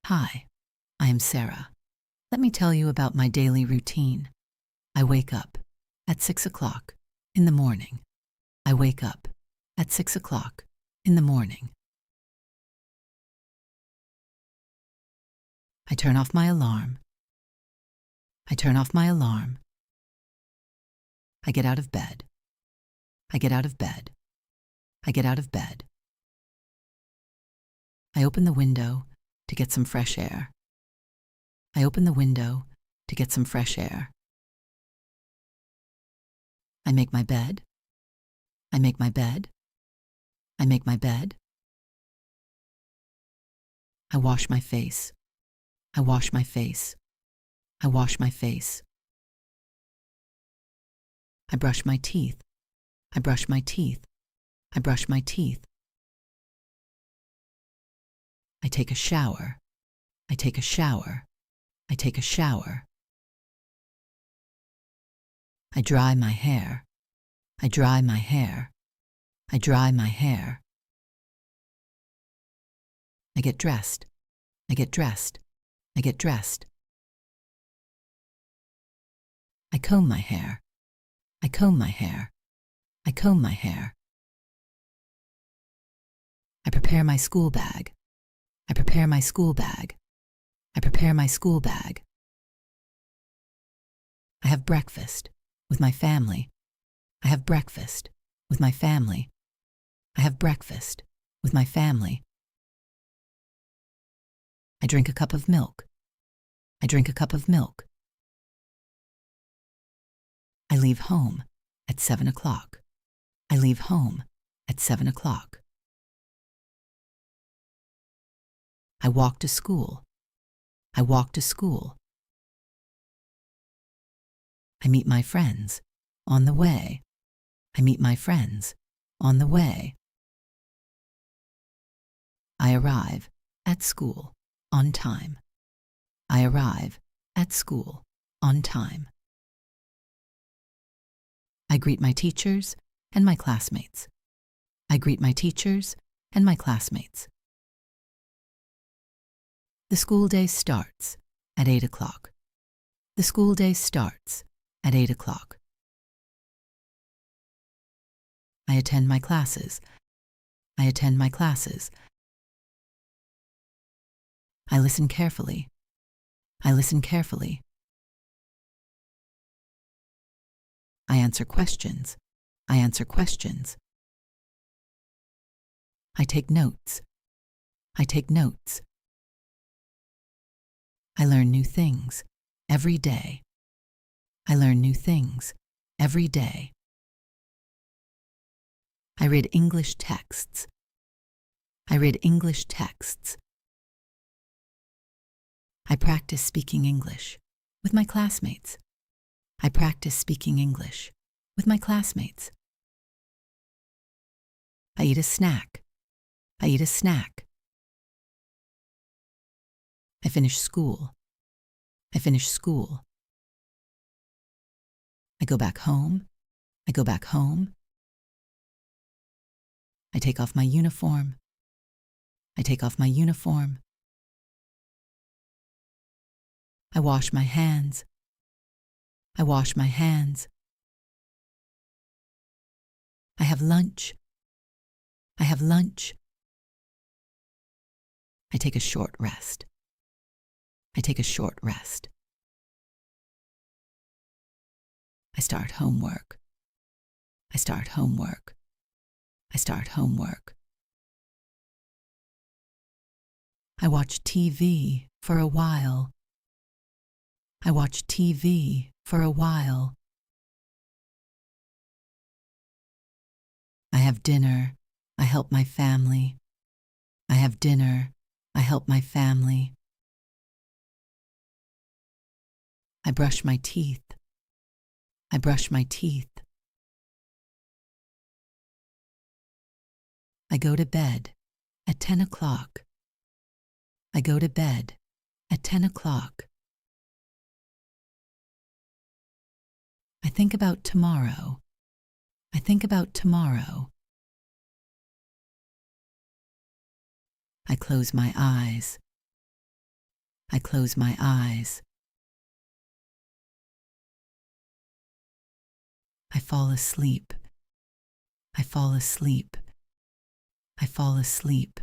Hi, I am Sarah. Let me tell you about my daily routine. I wake up at 6 o'clock in the morning. I wake up at 6 o'clock in the morning. I turn off my alarm. I turn off my alarm. I get out of bed. I get out of bed. I get out of bed. I open the window to get some fresh air. I open the window to get some fresh air. I make my bed. I make my bed. I make my bed. I wash my face. I wash my face. I wash my face. I brush my teeth. I brush my teeth. I brush my teeth. I take a shower. I take a shower. I take a shower. I dry my hair. I dry my hair. I dry my hair. I get dressed. I get dressed. I get dressed. I comb my hair. I comb my hair. I comb my hair. I prepare my school bag. I prepare my school bag. I prepare my school bag. I have breakfast with my family. I have breakfast with my family. I have breakfast with my family. I drink a cup of milk. I drink a cup of milk. I leave home at 7 o'clock. I leave home at 7 o'clock. I walk to school. I walk to school. I meet my friends on the way. I meet my friends on the way. I arrive at school on time. I arrive at school on time. I greet my teachers and my classmates. I greet my teachers and my classmates. The school day starts at 8 o'clock. The school day starts at 8 o'clock. I attend my classes. I attend my classes. I listen carefully. I listen carefully. I answer questions. I answer questions. I take notes. I take notes. I learn new things every day. I learn new things every day. I read English texts. I read English texts. I practice speaking English with my classmates. I practice speaking English with my classmates. I eat a snack. I eat a snack. I finish school. I finish school. I go back home. I go back home. I take off my uniform. I take off my uniform. I wash my hands. I wash my hands. I have lunch. I have lunch. I take a short rest. I take a short rest. I start homework. I start homework. I start homework. I watch TV for a while. I watch TV for a while. I have dinner. I help my family. I have dinner. I help my family. I brush my teeth. I brush my teeth. I go to bed at 10 o'clock. I go to bed at 10 o'clock. I think about tomorrow. I think about tomorrow. I close my eyes. I close my eyes. I fall asleep. I fall asleep. I fall asleep.